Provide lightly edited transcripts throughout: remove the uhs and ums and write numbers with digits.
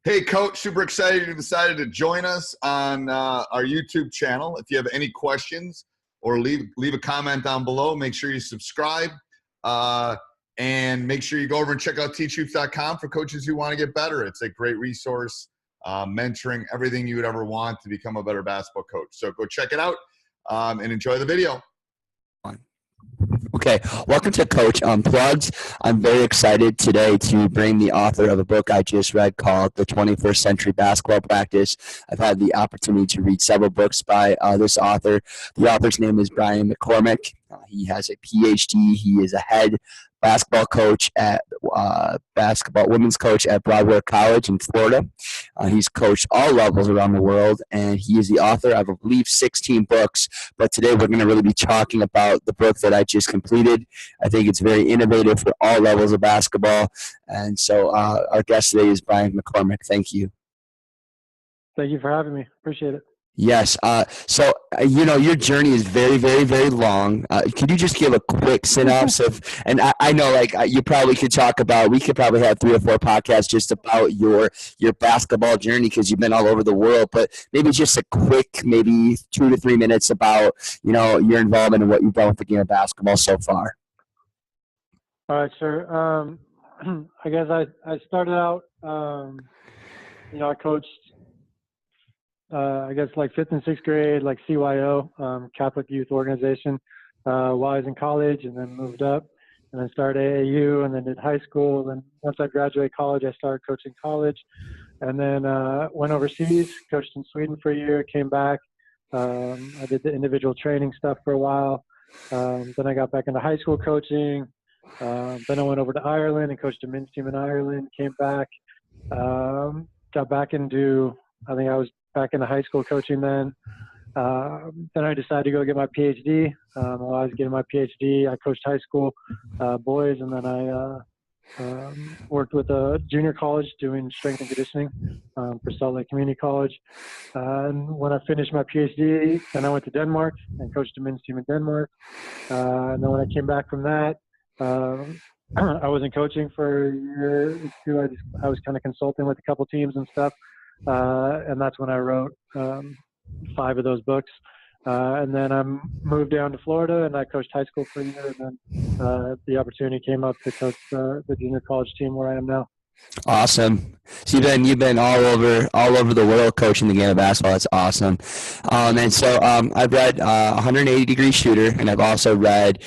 Hey, Coach, super excited you decided to join us on our YouTube channel. If you have any questions or leave a comment down below, make sure you subscribe. And make sure you go over and check out teachuth.com for coaches who want to get better. It's a great resource, mentoring, everything you would ever want to become a better basketball coach. So go check it out and enjoy the video. Okay, welcome to Coach Unplugged. I'm very excited today to bring the author of a book I just read called The 21st Century Basketball Practice. I've had the opportunity to read several books by this author. The author's name is Brian McCormick. He has a PhD. He is a head basketball coach at women's coach at Broward College in Florida. He's coached all levels around the world, and he is the author of, I believe, 16 books. But today we're going to really be talking about the book that I just completed. I think it's very innovative for all levels of basketball. And so our guest today is Brian McCormick. Thank you. Thank you for having me. Appreciate it. Yes. So, your journey is very, very, very long. Could you just give a quick synopsis of, and I know you probably could talk about, we could probably have 3 or 4 podcasts just about your basketball journey because you've been all over the world, but maybe just a quick, maybe 2 to 3 minutes about, your involvement and what you've done with the game of basketball so far. All right, sure. I guess I started out, I coached, I guess like 5th and 6th grade, like CYO, Catholic Youth Organization, while I was in college, and then moved up and then started AAU and then did high school. Then once I graduated college, I started coaching college and then went overseas, coached in Sweden for a year, came back. I did the individual training stuff for a while. Then I got back into high school coaching. Then I went over to Ireland and coached a men's team in Ireland, came back, got back into, I think I was back into high school coaching then. Then I decided to go get my PhD. While I was getting my PhD, I coached high school boys, and then I worked with a junior college doing strength and conditioning for Salt Lake Community College. And when I finished my PhD, then I went to Denmark and coached a men's team in Denmark. And then when I came back from that, I wasn't coaching for a year or two. I was kind of consulting with a couple teams and stuff. And that's when I wrote 5 of those books. And then I moved down to Florida and I coached high school for a year. And then the opportunity came up to coach the junior college team where I am now. Awesome. So you've been all over the world coaching the game of basketball. That's awesome. And so I've read 180 Degree Shooter, and I've also read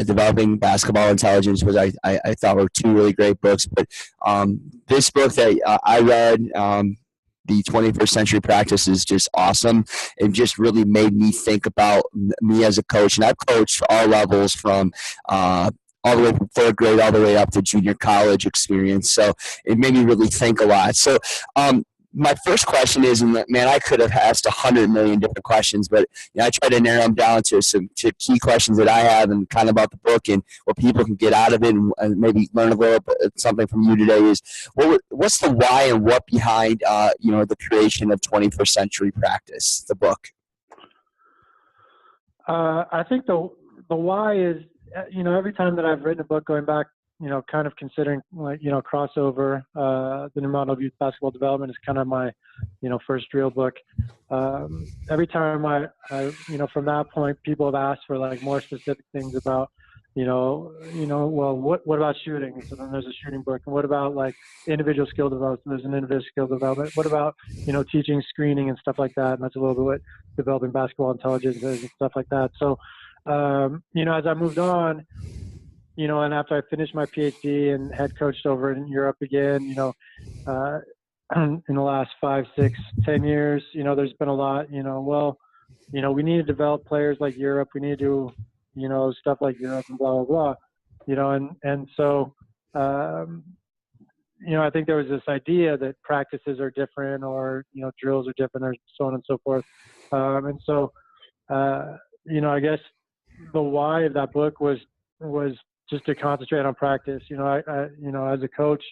Developing Basketball Intelligence, which I thought were 2 really great books. But this book that I read, The 21st Century Practice, is just awesome. It just really made me think about me as a coach. And I've coached all levels from all the way from 3rd grade all the way up to junior college experience. So it made me really think a lot. So my first question is, and man, I could have asked 100 million different questions, but I try to narrow them down to key questions that I have and kind of about the book and what people can get out of it, and maybe learn a little bit something from you today. Is what's the why and what behind the creation of 21st Century Practice, the book? I think the why is, every time that I've written a book going back, kind of considering crossover, the new model of youth basketball development is kind of my, first real book. Every time I from that point, people have asked for like more specific things about, well, what about shooting? So then there's a shooting book. And what about like individual skill development? There's an individual skill development. What about, teaching screening and stuff like that? And that's a little bit what developing basketball intelligence is and stuff like that. So, as I moved on, and after I finished my PhD and head coached over in Europe again, in the last 5, 6, 10 years, there's been a lot, we need to develop players like Europe. We need to do, stuff like Europe and blah, blah, blah, and so, I think there was this idea that practices are different or, drills are different or so on and so forth. And so, I guess the why of that book was just to concentrate on practice. I as a coach,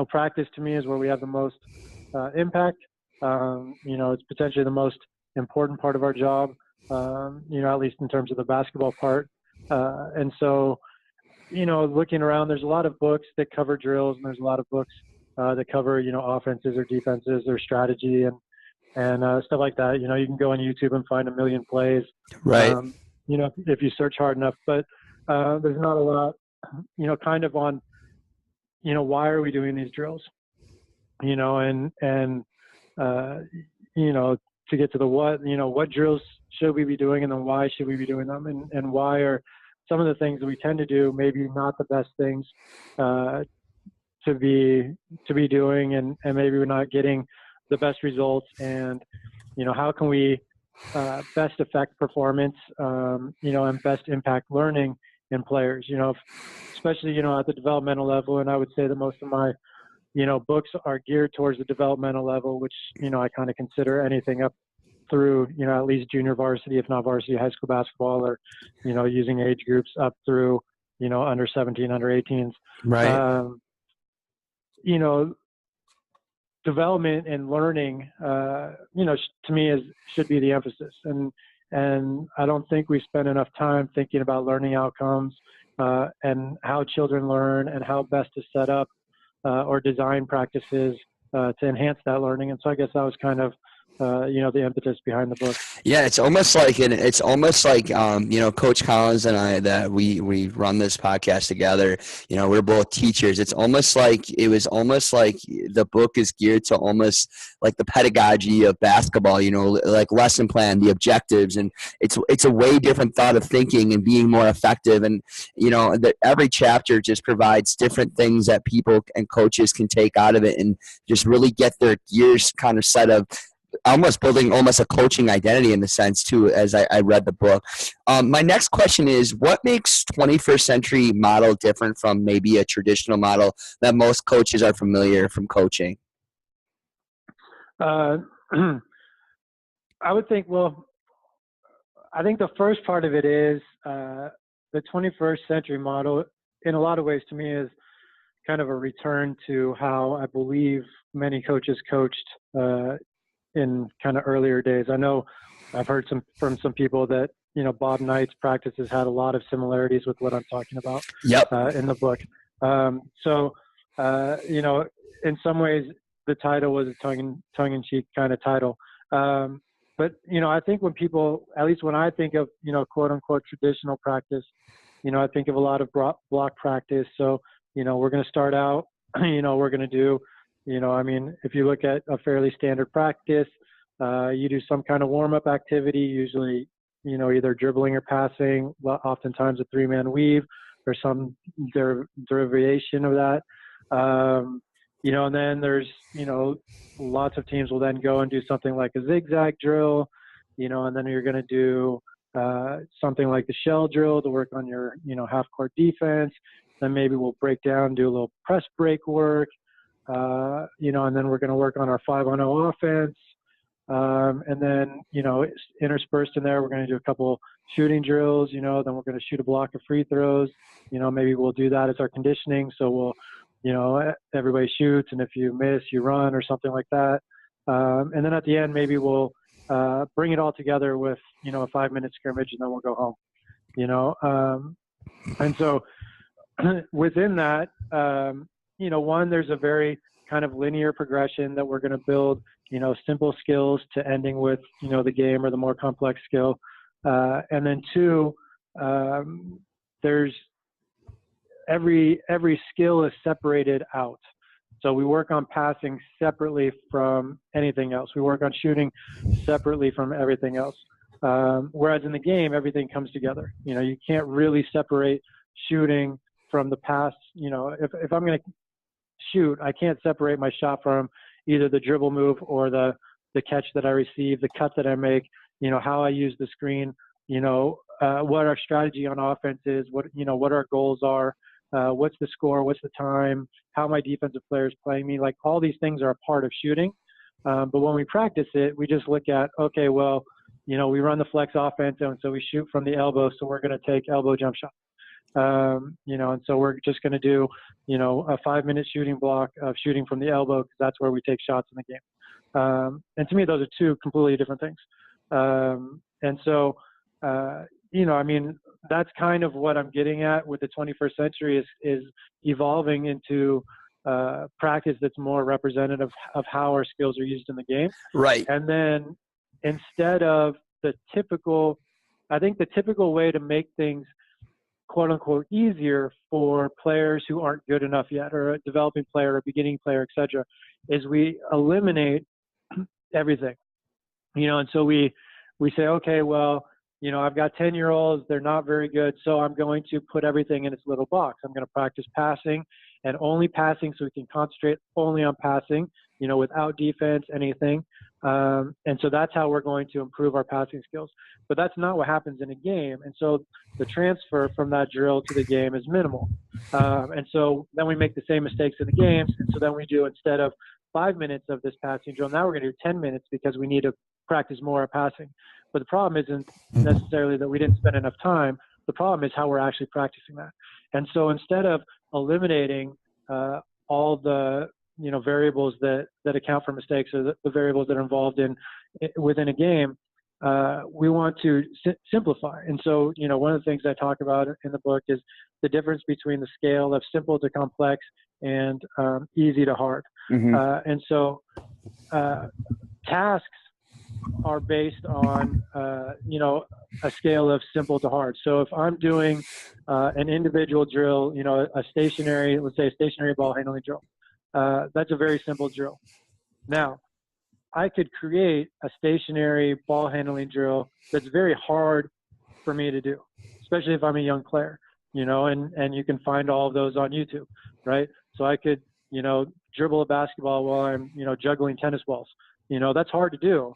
practice to me is where we have the most impact. It's potentially the most important part of our job, at least in terms of the basketball part. And so, looking around, there's a lot of books that cover drills, and there's a lot of books that cover, offenses or defenses or strategy and stuff like that. You can go on YouTube and find a million plays, Right. If you search hard enough, but there's not a lot, kind of on, why are we doing these drills, and to get to the what drills should we be doing, and then why should we be doing them, and why are some of the things that we tend to do maybe not the best things to be doing, and maybe we're not getting the best results, and how can we best affect performance, and best impact learning in players, especially at the developmental level. And I would say that most of my books are geared towards the developmental level, which I kind of consider anything up through at least junior varsity, if not varsity high school basketball, or using age groups up through under 17, under 18s. Right. Development and learning, to me should be the emphasis. And I don't think we spend enough time thinking about learning outcomes and how children learn and how best to set up or design practices to enhance that learning. And so I guess that was kind of the impetus behind the book. Yeah, it's almost like Coach Collins and I, that we run this podcast together. We're both teachers. It's almost like the book is geared to almost like the pedagogy of basketball. Like lesson plan, the objectives, and it's a way different thought of thinking and being more effective. And that every chapter just provides different things that people and coaches can take out of it and just really get their gears kind of set of almost building almost a coaching identity in the sense too, as I read the book. My next question is, what makes 21st century model different from maybe a traditional model that most coaches are familiar from coaching? I would think, I think the first part of it is the 21st century model in a lot of ways to me is kind of a return to how I believe many coaches coached in kind of earlier days. I know I've heard from some people that, Bob Knight's practices had a lot of similarities with what I'm talking about in the book. So, in some ways the title was a tongue-in-cheek kind of title. But, I think when people, at least when I think of, quote unquote traditional practice, I think of a lot of block practice. So, we're going to start out, we're going to do, if you look at a fairly standard practice, you do some kind of warm-up activity, usually, either dribbling or passing, oftentimes a three-man weave or some derivation of that. And then there's, lots of teams will then go and do something like a zigzag drill, and then you're going to do something like the shell drill to work on your, half-court defense. Then maybe we'll break down, do a little press break work. And then we're going to work on our 5-on-0 offense. And then, interspersed in there, we're going to do a couple shooting drills, then we're going to shoot a block of free throws. Maybe we'll do that as our conditioning. So we'll, everybody shoots, and if you miss, you run or something like that. And then at the end, maybe we'll bring it all together with, a 5-minute scrimmage, and then we'll go home, And so within that, there's a very kind of linear progression that we're going to build, simple skills to ending with, the game or the more complex skill. And then 2, there's every skill is separated out. So we work on passing separately from anything else. We work on shooting separately from everything else. Whereas in the game, everything comes together. You can't really separate shooting from the pass. If I'm going to shoot, I can't separate my shot from either the dribble move or the catch that I receive, the cut that I make, how I use the screen, what our strategy on offense is, what our goals are, what's the score, what's the time, how my defensive players playing me. Like all these things are a part of shooting. But when we practice it, we just look at, okay, well, we run the flex offense, and so we shoot from the elbow, so we're going to take elbow jump shot. And so we're just going to do, a 5-minute shooting block of shooting from the elbow, because that's where we take shots in the game. And to me, those are 2 completely different things. And so, that's kind of what I'm getting at with the 21st century is evolving into, practice that's more representative of how our skills are used in the game. Right. And then instead of the typical way to make things quote unquote easier for players who aren't good enough yet, or a developing player, a beginning player, etc., is we eliminate everything, and so we say, okay, well, I've got 10-year-olds, they're not very good, so I'm going to put everything in its little box. I'm going to practice passing and only passing, so we can concentrate only on passing, without defense, anything. And so that's how we're going to improve our passing skills. But that's not what happens in a game. And so the transfer from that drill to the game is minimal. And so then we make the same mistakes in the games. And so then we do, instead of 5 minutes of this passing drill, now we're going to do 10 minutes because we need to practice more at passing. But the problem isn't necessarily that we didn't spend enough time. The problem is how we're actually practicing that. And so instead of eliminating all the variables that account for mistakes, or the variables that are involved within a game, we want to simplify. And so, one of the things I talk about in the book is the difference between the scale of simple to complex and easy to hard. Mm-hmm. And so tasks are based on, a scale of simple to hard. So if I'm doing an individual drill, let's say a stationary ball handling drill, that's a very simple drill. Now, I could create a stationary ball handling drill that's very hard for me to do, especially if I'm a young player, and you can find all of those on YouTube, right? So I could, dribble a basketball while I'm, juggling tennis balls. That's hard to do.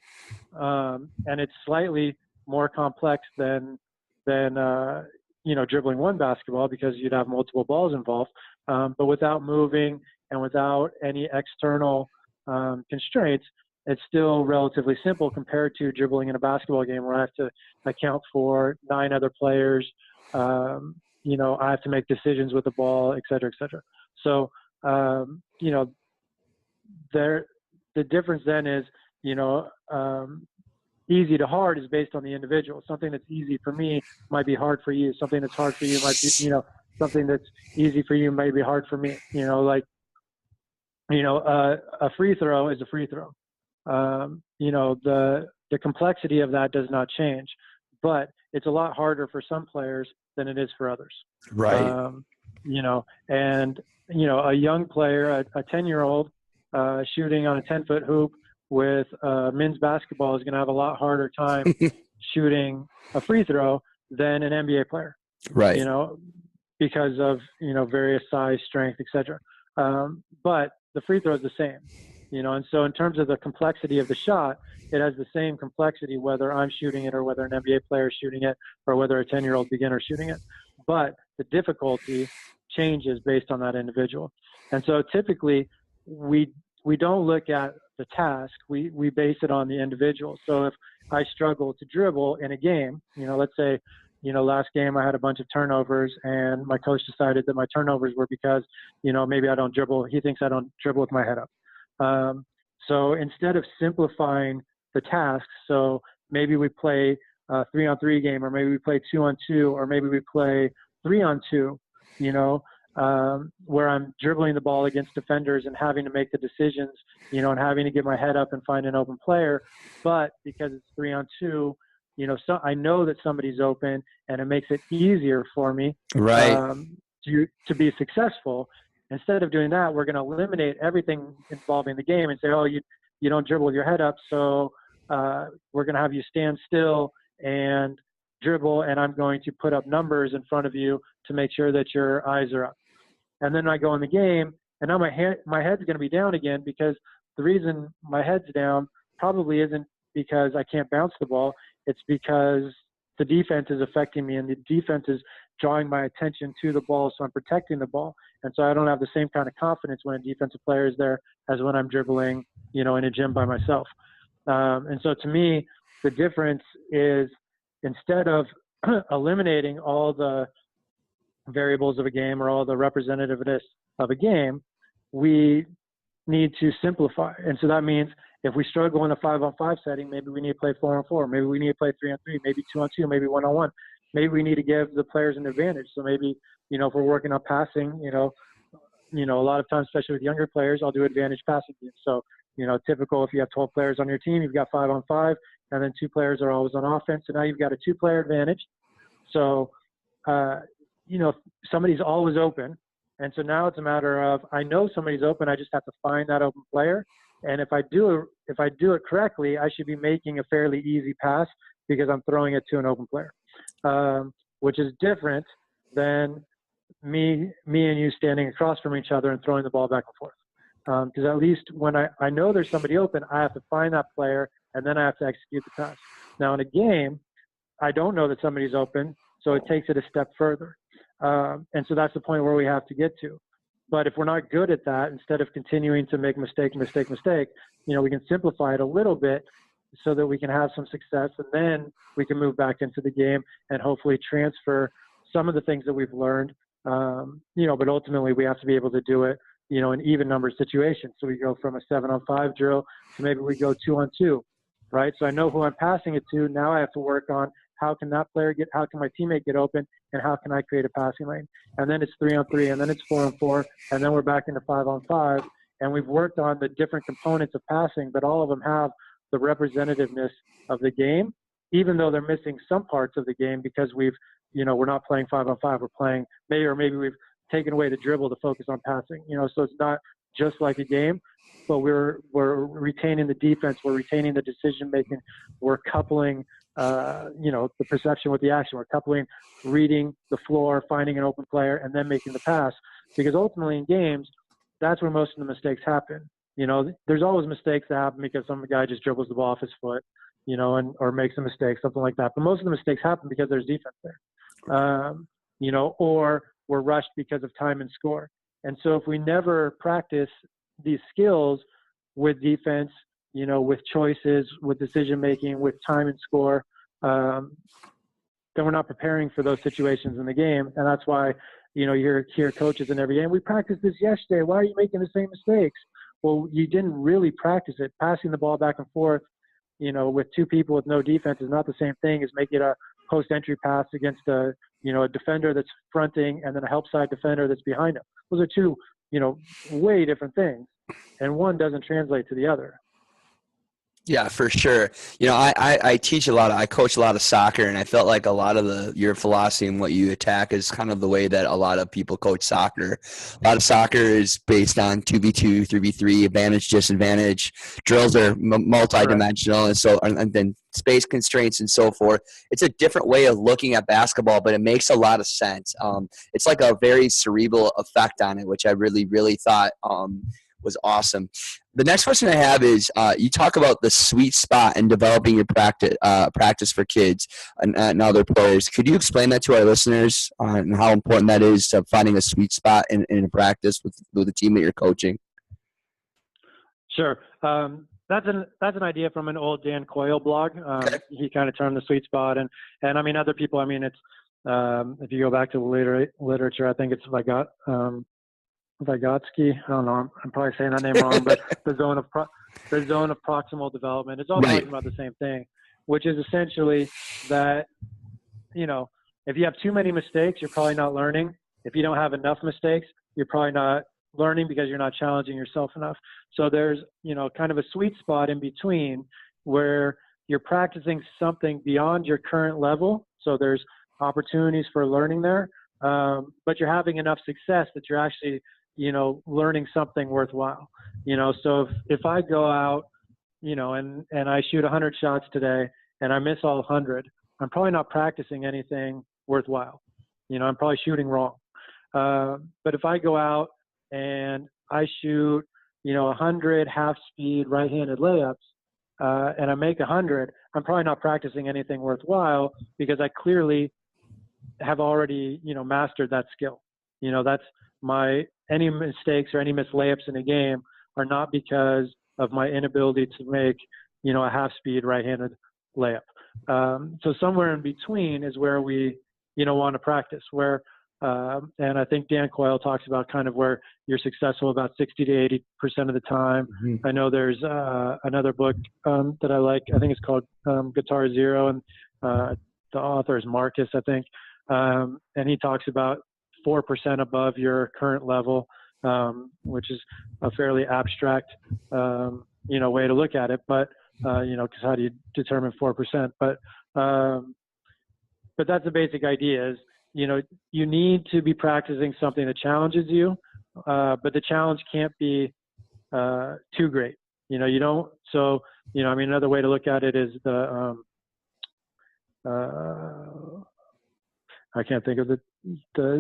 And it's slightly more complex than dribbling one basketball, because you'd have multiple balls involved. But without moving and without any external constraints, it's still relatively simple compared to dribbling in a basketball game where I have to account for 9 other players. I have to make decisions with the ball, et cetera, et cetera. So, the difference then is, easy to hard is based on the individual. Something that's easy for me might be hard for you. Something that's hard for you might be, something that's easy for you might be hard for me. A free throw is a free throw. The complexity of that does not change, but it's a lot harder for some players than it is for others. Right. A young player, a 10-year-old, shooting on a 10-foot hoop with men's basketball is going to have a lot harder time shooting a free throw than an NBA player. Right. Because of, various size, strength, etc. But the free throw is the same, and so in terms of the complexity of the shot, it has the same complexity whether I'm shooting it or whether an NBA player is shooting it or whether a 10-year-old beginner is shooting it. But the difficulty changes based on that individual. And so typically we don't look at the task, we base it on the individual. So if I struggle to dribble in a game, let's say, last game I had a bunch of turnovers and my coach decided that my turnovers were because, maybe I don't dribble. He thinks I don't dribble with my head up. So instead of simplifying the tasks, so maybe we play a 3-on-3 game, or maybe we play 2-on-2, or maybe we play 3-on-2, where I'm dribbling the ball against defenders and having to make the decisions, and having to get my head up and find an open player. But because it's 3-on-2, so I know that somebody's open, and it makes it easier for me, right, to be successful. Instead of doing that, we're going to eliminate everything involving the game and say, oh, you don't dribble with your head up, so we're going to have you stand still and dribble, and I'm going to put up numbers in front of you to make sure that your eyes are up. And then I go in the game, and now my head's going to be down again, because the reason my head's down probably isn't because I can't bounce the ball. It's because the defense is affecting me, and the defense is drawing my attention to the ball, so I'm protecting the ball. And so I don't have the same kind of confidence when a defensive player is there as when I'm dribbling, in a gym by myself. And so to me, the difference is, instead of eliminating all the variables of a game or all the representativeness of a game, we need to simplify. And so that means if we struggle in a 5-on-5 setting, maybe we need to play 4-on-4, maybe we need to play 3-on-3, maybe 2-on-2, maybe 1-on-1. Maybe we need to give the players an advantage. So maybe, if we're working on passing, a lot of times, especially with younger players, I'll do advantage passing games. So, typical, if you have 12 players on your team, you've got 5-on-5, and then 2 players are always on offense. So now you've got a 2-player advantage. So, somebody's always open. And so now it's a matter of, I know somebody's open. I just have to find that open player. And if I do it correctly, I should be making a fairly easy pass because I'm throwing it to an open player, which is different than me and you standing across from each other and throwing the ball back and forth. Because at least when I know there's somebody open, I have to find that player, and then I have to execute the pass. Now in a game, I don't know that somebody's open, so it takes it a step further. And so that's the point where we have to get to. But if we're not good at that, instead of continuing to make mistake, we can simplify it a little bit so that we can have some success, and then we can move back into the game and hopefully transfer some of the things that we've learned. But ultimately we have to be able to do it, in even number situations. So we go from a 7-on-5 drill to maybe we go 2-on-2, right? So I know who I'm passing it to. Now I have to work on how can my teammate get open, and how can I create a passing lane? And then it's 3-on-3, and then it's 4-on-4, and then we're back into 5-on-5. And we've worked on the different components of passing, but all of them have the representativeness of the game, even though they're missing some parts of the game because we're not playing 5-on-5. We're playing maybe we've taken away the dribble to focus on passing. So it's not just like a game, but we're retaining the defense. We're retaining the decision making. We're coupling the perception with the action. We're coupling reading the floor, finding an open player, and then making the pass. Because ultimately in games, that's where most of the mistakes happen. There's always mistakes that happen because some guy just dribbles the ball off his foot, or makes a mistake, something like that. But most of the mistakes happen because there's defense there, or we're rushed because of time and score. And so if we never practice these skills with defense, with choices, with decision-making, with time and score, then we're not preparing for those situations in the game. And that's why, you hear coaches in every game, we practiced this yesterday. Why are you making the same mistakes? Well, you didn't really practice it. Passing the ball back and forth, with 2 people with no defense is not the same thing as making a post-entry pass against a defender that's fronting and then a help side defender that's behind him. Those are 2, way different things. And one doesn't translate to the other. Yeah, for sure. I teach I coach a lot of soccer, and I felt like a lot of your philosophy and what you attack is kind of the way that a lot of people coach soccer. A lot of soccer is based on 2v2, 3v3, advantage, disadvantage. Drills are multi-dimensional, and then space constraints and so forth. It's a different way of looking at basketball, but it makes a lot of sense. It's like a very cerebral effect on it, which I really, really thought was awesome. The next question I have is, you talk about the sweet spot in developing your practice for kids and other players. Could you explain that to our listeners and how important that is to finding a sweet spot in a practice with the team that you're coaching? Sure. That's an idea from an old Dan Coyle blog. Okay. He kind of termed the sweet spot, and I mean other people. I mean it's if you go back to the literature, I think it's Vygotsky. I don't know. I'm probably saying that name wrong, but the zone of proximal development. It's all talking about the same thing, which is essentially that, if you have too many mistakes, you're probably not learning. If you don't have enough mistakes, you're probably not learning because you're not challenging yourself enough. So there's, kind of a sweet spot in between where you're practicing something beyond your current level. So there's opportunities for learning there, but you're having enough success that you're actually learning something worthwhile, so if I go out, and I shoot 100 shots today and I miss all 100, I'm probably not practicing anything worthwhile. I'm probably shooting wrong. But if I go out and I shoot, 100 half speed right-handed layups, and I make 100, I'm probably not practicing anything worthwhile because I clearly have already, mastered that skill. That's any mistakes or any missed layups in a game are not because of my inability to make, a half-speed right-handed layup. So somewhere in between is where we, want to practice. Where, and I think Dan Coyle talks about kind of where you're successful about 60 to 80% of the time. Mm-hmm. I know there's another book that I like. I think it's called Guitar Zero, and the author is Marcus, I think. And he talks about 4% above your current level. which is a fairly abstract, way to look at it. But, because how do you determine 4%? But that's the basic idea is, you need to be practicing something that challenges you, but the challenge can't be too great. You don't. So, another way to look at it is I can't think of the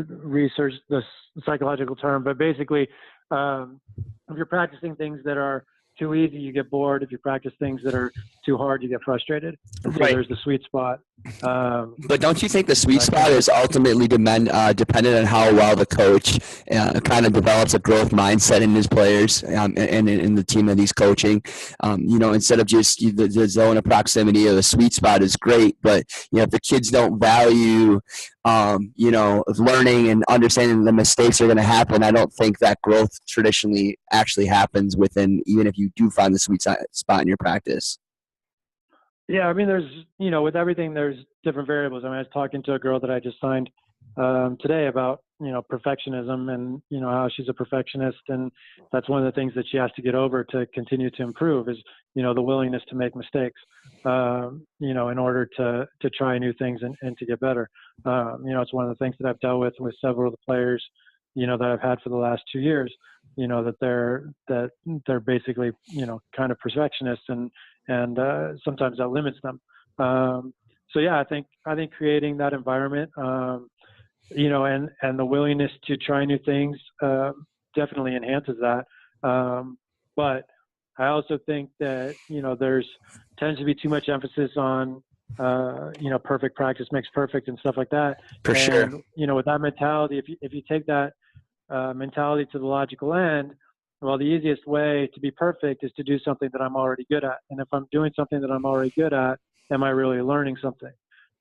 research, the psychological term, but basically, if you're practicing things that are too easy, you get bored. If you practice things that are too hard, you get frustrated. And so there's the sweet spot. But don't you think the sweet spot is ultimately dependent on how well the coach kind of develops a growth mindset in his players and in the team that he's coaching? Instead of just the zone of proximity or the sweet spot is great, but if the kids don't value learning and understanding the mistakes are going to happen, I don't think that growth traditionally actually happens within, even if you do find the sweet spot in your practice. Yeah, there's, with everything, there's different variables. I was talking to a girl that I just signed today about, perfectionism and, how she's a perfectionist. And that's one of the things that she has to get over to continue to improve is, the willingness to make mistakes, in order to try new things and to get better. It's one of the things that I've dealt with several of the players, that I've had for the last 2 years, that they're basically, kind of perfectionists and sometimes that limits them. So yeah, I think creating that environment, and the willingness to try new things, definitely enhances that. But I also think that, there's tends to be too much emphasis on, perfect practice makes perfect and stuff like that. For sure. With that mentality, if you take that mentality to the logical end, well, the easiest way to be perfect is to do something that I'm already good at. And if I'm doing something that I'm already good at, am I really learning something?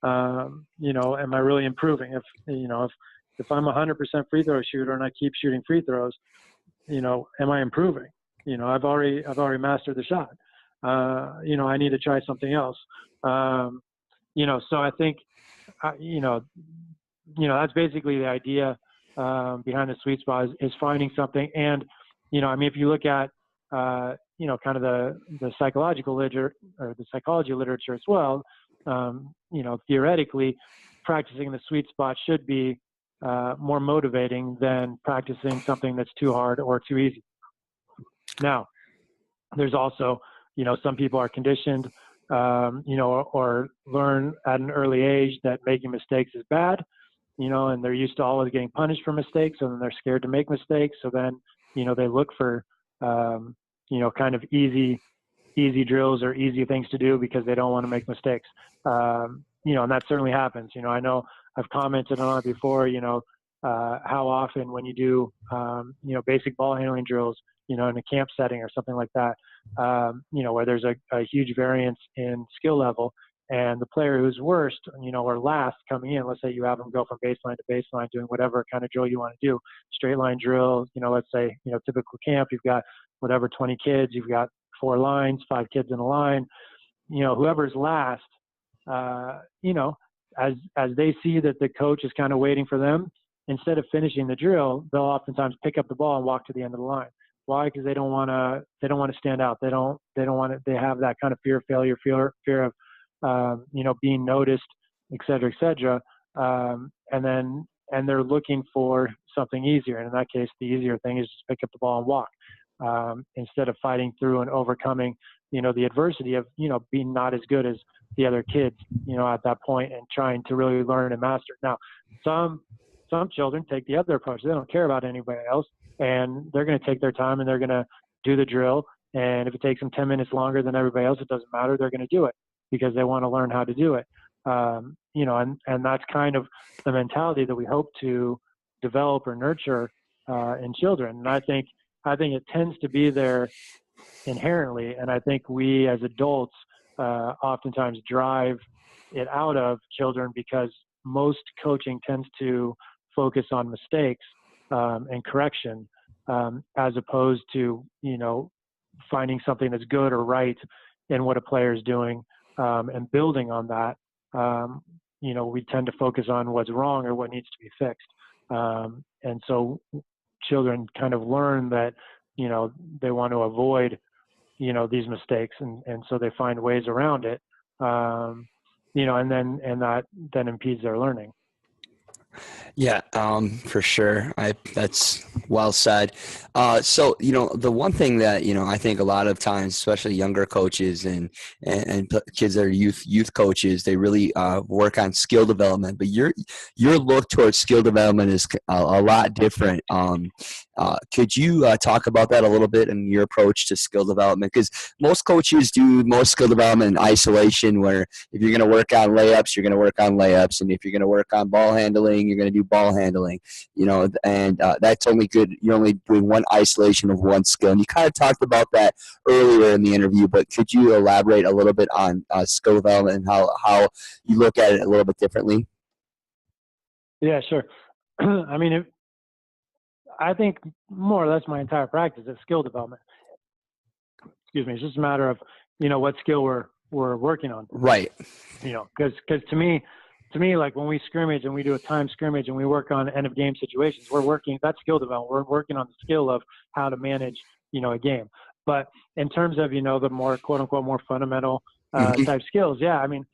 Am I really improving? If I'm 100% free throw shooter and I keep shooting free throws, am I improving? I've already mastered the shot. I need to try something else. So I think, that's basically the idea behind the sweet spot is finding something. And, if you look at, kind of the psychological literature or the psychology literature as well, theoretically practicing the sweet spot should be more motivating than practicing something that's too hard or too easy. Now, there's also, some people are conditioned, or learn at an early age that making mistakes is bad, and they're used to always getting punished for mistakes, and then they're scared to make mistakes. So then, they look for, kind of easy drills or easy things to do because they don't want to make mistakes. And that certainly happens. I know I've commented on it before, how often when you do, basic ball handling drills, in a camp setting or something like that, where there's a huge variance in skill level, and the player who's worst, or last coming in, let's say you have them go from baseline to baseline doing whatever kind of drill you want to do, straight line drill, let's say, typical camp, you've got whatever, 20 kids, you've got 4 lines, 5 kids in a line, whoever's last, as they see that the coach is kind of waiting for them, instead of finishing the drill, they'll oftentimes pick up the ball and walk to the end of the line. Why? Because they don't want to stand out. They don't want to, they have that kind of fear of failure, fear of, being noticed, et cetera, and they're looking for something easier. And in that case, the easier thing is just pick up the ball and walk, instead of fighting through and overcoming, the adversity of, being not as good as the other kids, at that point, and trying to really learn and master. Now, some children take the other approach. They don't care about anybody else, and they're going to take their time and they're going to do the drill. And if it takes them 10 minutes longer than everybody else, it doesn't matter. They're going to do it because they want to learn how to do it. And that's kind of the mentality that we hope to develop or nurture in children. And I think it tends to be there inherently. And I think we as adults oftentimes drive it out of children because most coaching tends to focus on mistakes and correction, as opposed to, finding something that's good or right in what a player is doing, and building on that. We tend to focus on what's wrong or what needs to be fixed. And so children kind of learn that, they want to avoid, these mistakes. And so they find ways around it, and that then impedes their learning. Yeah, for sure. That's well said. So, the one thing that, I think a lot of times, especially younger coaches and kids that are youth coaches, they really work on skill development, but your look towards skill development is a lot different. Could you talk about that a little bit and your approach to skill development? Because most coaches do most skill development in isolation, where if you're going to work on layups, you're going to work on layups. And if you're going to work on ball handling, you're going to do ball handling, and that's only good. You're only doing one isolation of one skill. And you kind of talked about that earlier in the interview, but could you elaborate a little bit on skill development and how you look at it a little bit differently? Yeah, sure. I mean, I think more or less my entire practice is skill development. Excuse me. It's just a matter of, what skill we're working on. Right. Because to me, like when we scrimmage and we do a time scrimmage and we work on end of game situations, that's skill development. We're working on the skill of how to manage, a game. But in terms of, the more quote unquote, more fundamental type skills. Yeah. I mean,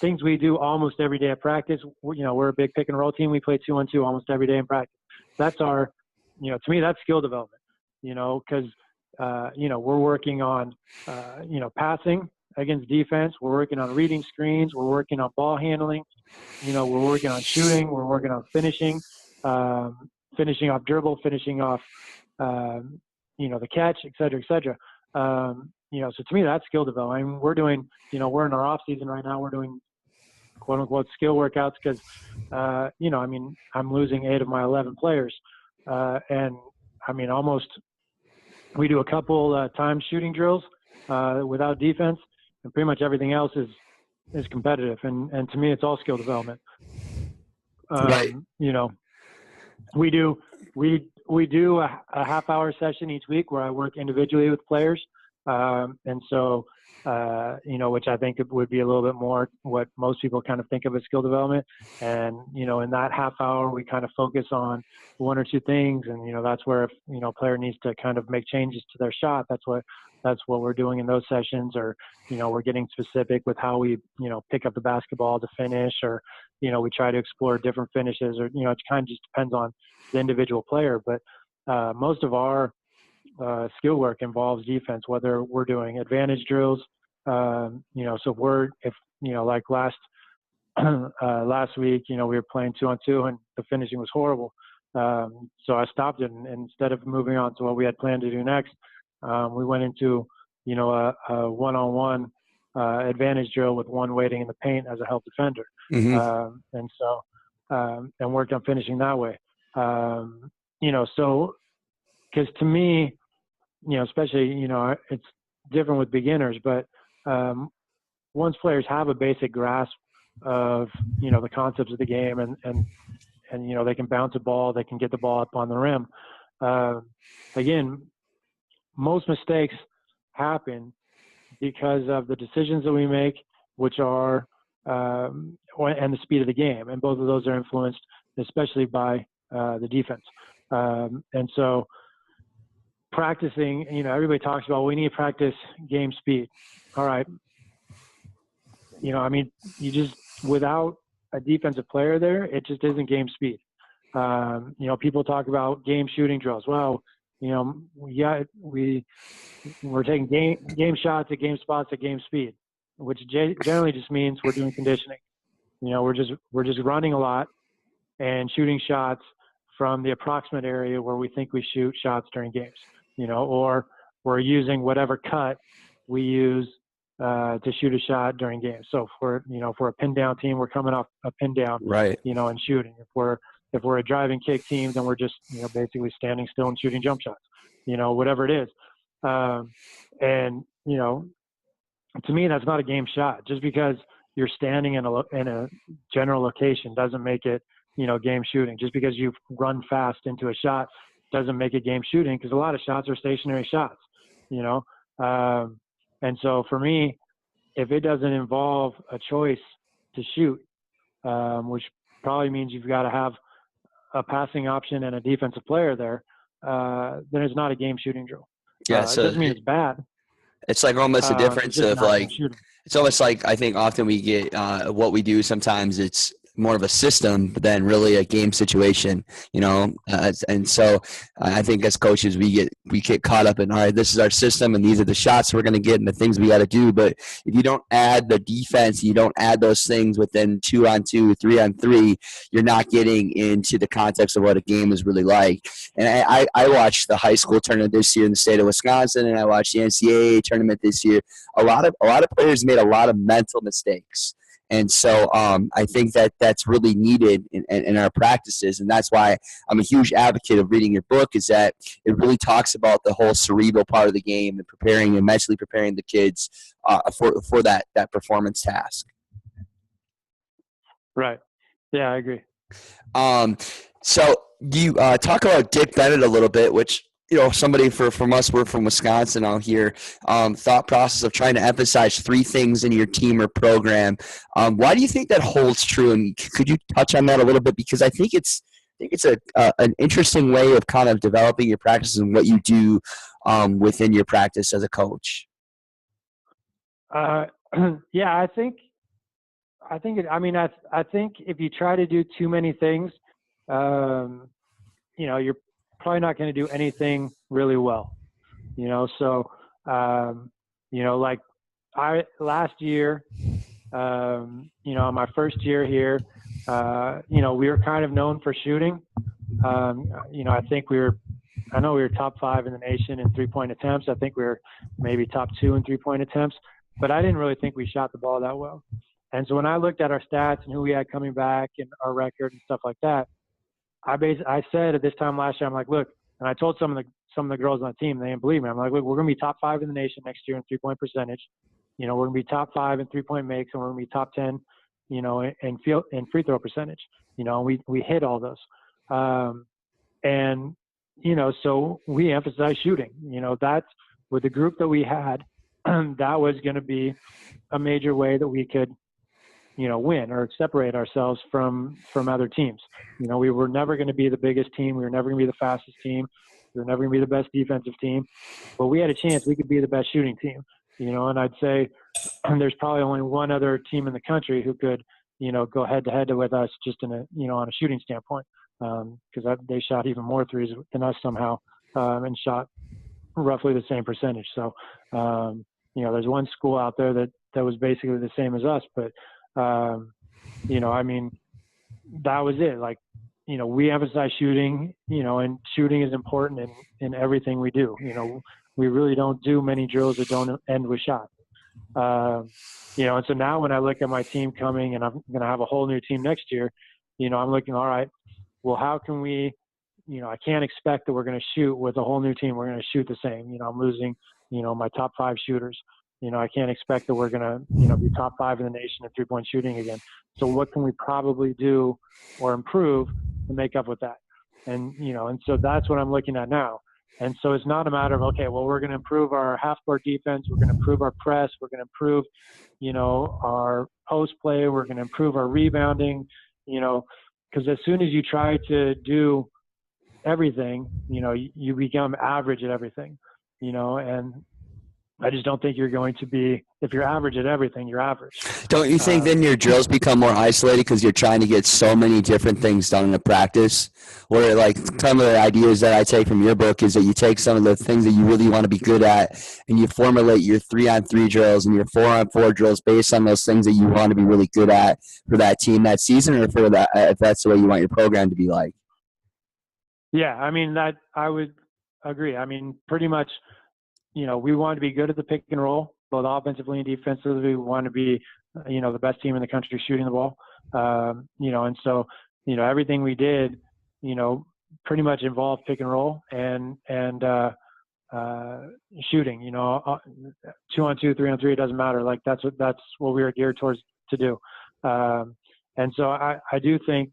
things we do almost every day at practice, we're a big pick and roll team. We play 2-on-2 almost every day in practice. That's our, to me, that's skill development, because, we're working on, passing against defense. We're working on reading screens. We're working on ball handling. We're working on shooting. We're working on finishing, finishing off dribble, finishing off, the catch, et cetera, et cetera. So to me, that's skill development. I mean, we're doing, we're in our off season right now. We're doing quote unquote skill workouts because, I'm losing 8 of my 11 players. And I mean, we do a couple time shooting drills without defense, and pretty much everything else is competitive. And to me, it's all skill development. Right. We do a half-hour session each week where I work individually with players. And so, which I think would be a little bit more what most people kind of think of as skill development. And, in that half hour, we kind of focus on 1 or 2 things. And, that's where, if, a player needs to kind of make changes to their shot, that's what we're doing in those sessions. Or, we're getting specific with how we, pick up the basketball to finish, or, we try to explore different finishes, or, it kind of just depends on the individual player. But most of our skill work involves defense, whether we're doing advantage drills, so if like last week, we were playing 2-on-2 and the finishing was horrible. So I stopped it, and instead of moving on to what we had planned to do next, we went into, a one-on-one advantage drill with one waiting in the paint as a help defender. And worked on finishing that way. So, because to me, especially, it's different with beginners, but once players have a basic grasp of, the concepts of the game and they can bounce a ball, they can get the ball up on the rim. Again, most mistakes happen because of the decisions that we make, which are, and the speed of the game. And both of those are influenced, especially by the defense. And so, practicing, everybody talks about, we need to practice game speed. All right. You just, without a defensive player there, it just isn't game speed. People talk about game shooting drills. Well, we're taking game shots at game spots at game speed, which generally just means we're doing conditioning. We're just running a lot and shooting shots from the approximate area where we think we shoot shots during games. Or we're using whatever cut we use to shoot a shot during games. So if we're a pin down team, we're coming off a pin down, right, and shooting. If we're a driving kick team, then we're just, basically standing still and shooting jump shots, whatever it is. And, to me, that's not a game shot. Just because you're standing in a general location doesn't make it, game shooting. Just because you've run fast into a shot doesn't make it game shooting, because a lot of shots are stationary shots, and so for me, if it doesn't involve a choice to shoot, which probably means you've got to have a passing option and a defensive player there, then it's not a game shooting drill. Yeah, It so doesn't mean it's bad. it's like almost a It's difference just of not like game shooting. it's almost like I think often we get what we do sometimes it's more of a system than really a game situation, and so I think as coaches we get caught up in, all right, this is our system and these are the shots we're going to get and the things we got to do. But if you don't add the defense, you don't add those things within 2-on-2, 3-on-3, you're not getting into the context of what a game is really like. And I watched the high school tournament this year in the state of Wisconsin, and I watched the NCAA tournament this year. A lot of players made a lot of mental mistakes. And so I think that that's really needed in our practices. And that's why I'm a huge advocate of reading your book, is that it really talks about the whole cerebral part of the game and mentally preparing the kids for that performance task. Right. Yeah, I agree. So you talk about Dick Bennett a little bit, which, somebody from us, we're from Wisconsin out here, thought process of trying to emphasize 3 things in your team or program. Why do you think that holds true? And could you touch on that a little bit? Because I think it's an interesting way of kind of developing your practices and what you do within your practice as a coach. Yeah, I think if you try to do too many things, you're probably not going to do anything really well, so like last year, my first year here, we were kind of known for shooting. I think we were top 5 in the nation in 3-point attempts. I think we were maybe top 2 in 3-point attempts, but I didn't really think we shot the ball that well. And so when I looked at our stats and who we had coming back and our record and stuff like that, I said at this time last year, I'm like, look, and I told some of the girls on the team, they didn't believe me. I'm like, look, we're going to be top 5 in the nation next year in 3-point percentage. We're going to be top 5 in 3-point makes, and we're going to be top 10, in free throw percentage. And we hit all those. So we emphasize shooting. That's with the group that we had, that was going to be a major way that we could win or separate ourselves from other teams. We were never going to be the biggest team. We were never going to be the fastest team. We were never going to be the best defensive team. But we had a chance we could be the best shooting team. And I'd say there's probably only one other team in the country who could, go head to head with us just in on a shooting standpoint, because they shot even more threes than us somehow, and shot roughly the same percentage. So, there's one school out there that was basically the same as us, but that was it. Like, we emphasize shooting, and shooting is important in everything we do. We really don't do many drills that don't end with shots. And so now when I look at my team coming, and I'm going to have a whole new team next year, I'm looking, all right, well, how can we, I can't expect that we're going to shoot with a whole new team. We're going to shoot the same. I'm losing, my top 5 shooters. I can't expect that we're going to, be top 5 in the nation in 3-point shooting again. So what can we probably do or improve to make up with that? And, and so that's what I'm looking at now. And so it's not a matter of, okay, well, we're going to improve our half-court defense. We're going to improve our press. We're going to improve, our post play. We're going to improve our rebounding, because as soon as you try to do everything, you become average at everything, and I just don't think you're going to be, if you're average at everything, you're average. Don't you think then your drills become more isolated because you're trying to get so many different things done in a practice? Where, like, some of the ideas that I take from your book is that you take some of the things that you really want to be good at and you formulate your 3-on-3 drills and your 4-on-4 drills based on those things that you want to be really good at for that team that season, or for that, if that's the way you want your program to be like. Yeah, that I would agree. Pretty much, we want to be good at the pick and roll, both offensively and defensively. We want to be, the best team in the country shooting the ball. And so, everything we did, pretty much involved pick and roll and shooting, 2-on-2, 3-on-3, it doesn't matter. Like that's what we were geared towards to do. And so I do think,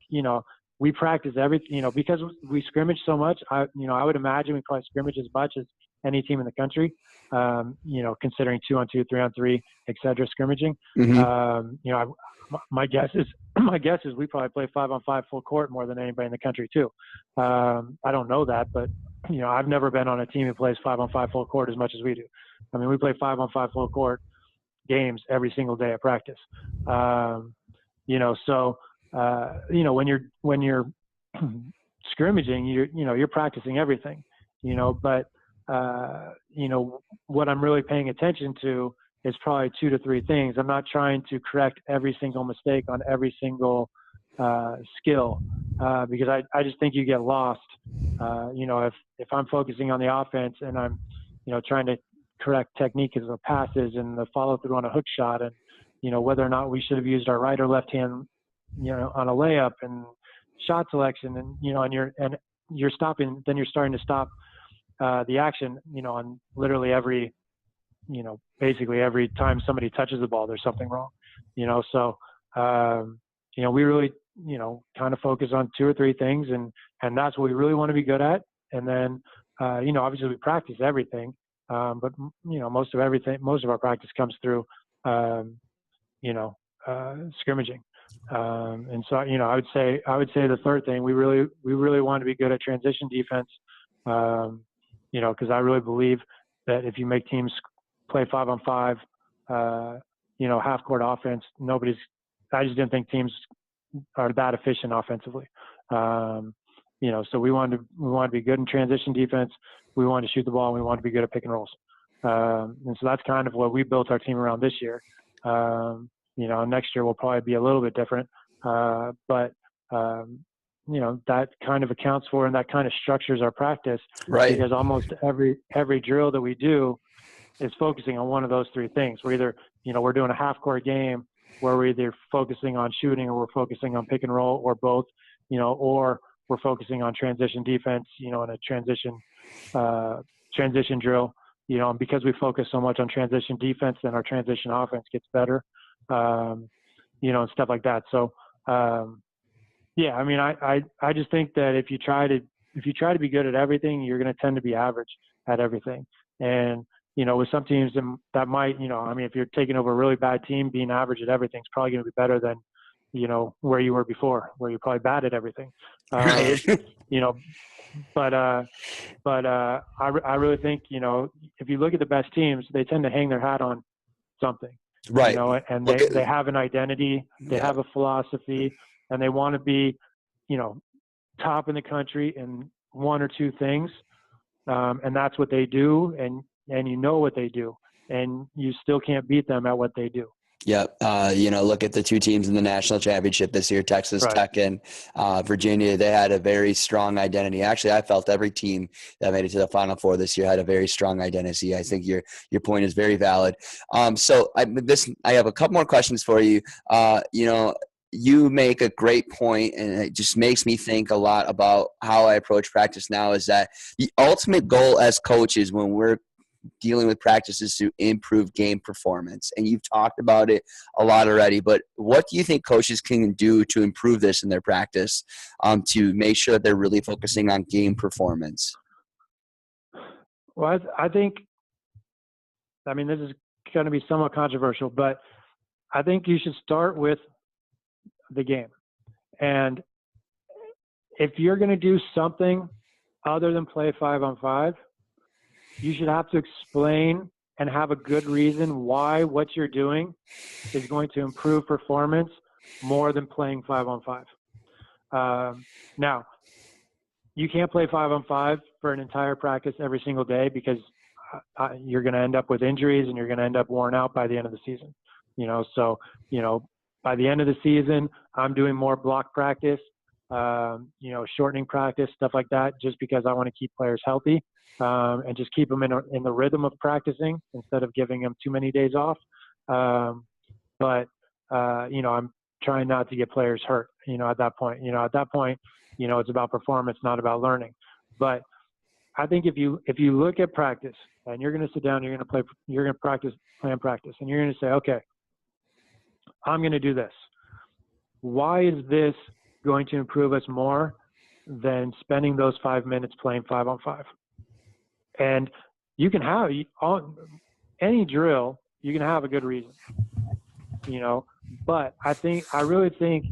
we practice everything, because we scrimmage so much. I would imagine we probably scrimmage as much as any team in the country, considering 2-on-2, 3-on-3, et cetera, scrimmaging. Mm-hmm. My guess is we probably play 5-on-5 full court more than anybody in the country too. I don't know that, but I've never been on a team who plays 5-on-5 full court as much as we do. I mean, we play 5-on-5 full court games every single day at practice. When you're scrimmaging, you're practicing everything, but what I'm really paying attention to is probably 2 to 3 things. I'm not trying to correct every single mistake on every single skill, because I just think you get lost. If I'm focusing on the offense and I'm, trying to correct technique of the passes and the follow through on a hook shot, and whether or not we should have used our right or left hand, on a layup and shot selection, and you're stopping, then you're starting to stop the action, on literally every, basically every time somebody touches the ball, there's something wrong, so we really, kind of focus on 2 or 3 things, and that's what we really want to be good at. And then, obviously we practice everything, but most of our practice comes through, scrimmaging. And so, I would say the third thing, we really want to be good at transition defense, because I really believe that if you make teams play 5-on-5, half court offense, I just didn't think teams are that efficient offensively. So we want to be good in transition defense. We want to shoot the ball, and we want to be good at pick and rolls. And so that's kind of what we built our team around this year. Next year will probably be a little bit different, but that kind of accounts for, and that kind of structures our practice, right? Because almost every drill that we do is focusing on one of those 3 things. We're either, we're doing a half court game where we're either focusing on shooting, or we're focusing on pick and roll, or both, or we're focusing on transition defense, in a transition drill, and because we focus so much on transition defense, then our transition offense gets better, and stuff like that. So, I mean, I just think that if you try to be good at everything, you're going to tend to be average at everything. And, with some teams that might, if you're taking over a really bad team, being average at everything is probably going to be better than, where you were before, where you're probably bad at everything. Right. But I really think, if you look at the best teams, they tend to hang their hat on something, right? And they have an identity, they have a philosophy, and they want to be, top in the country in 1 or 2 things. And that's what they do. And what they do, and you still can't beat them at what they do. Yep. Look at the 2 teams in the national championship this year, Texas Right. Tech and Virginia. They had a very strong identity. Actually, I felt every team that made it to the Final Four this year had a very strong identity. I think your point is very valid. So I have a couple more questions for you. You make a great point, and it just makes me think a lot about how I approach practice now, is that the ultimate goal as coaches when we're dealing with practices to improve game performance. And you've talked about it a lot already, but what do you think coaches can do to improve this in their practice, to make sure that they're really focusing on game performance? Well, I think, this is going to be somewhat controversial, but I think you should start with the game. And if you're going to do something other than play 5-on-5, you should have to explain and have a good reason why what you're doing is going to improve performance more than playing 5-on-5. Now, you can't play 5-on-5 for an entire practice every single day, because you're going to end up with injuries and you're going to end up worn out by the end of the season. So, by the end of the season, I'm doing more block practice, shortening practice, stuff like that, just because I want to keep players healthy. And just keep them in the rhythm of practicing instead of giving them too many days off. But I'm trying not to get players hurt, at that point. It's about performance, not about learning. But I think if you look at practice and you're going to sit down, you're going to plan practice, and you're going to say, okay, I'm going to do this. Why is this going to improve us more than spending those 5 minutes playing 5-on-5. And you can have any drill, you can have a good reason, but I really think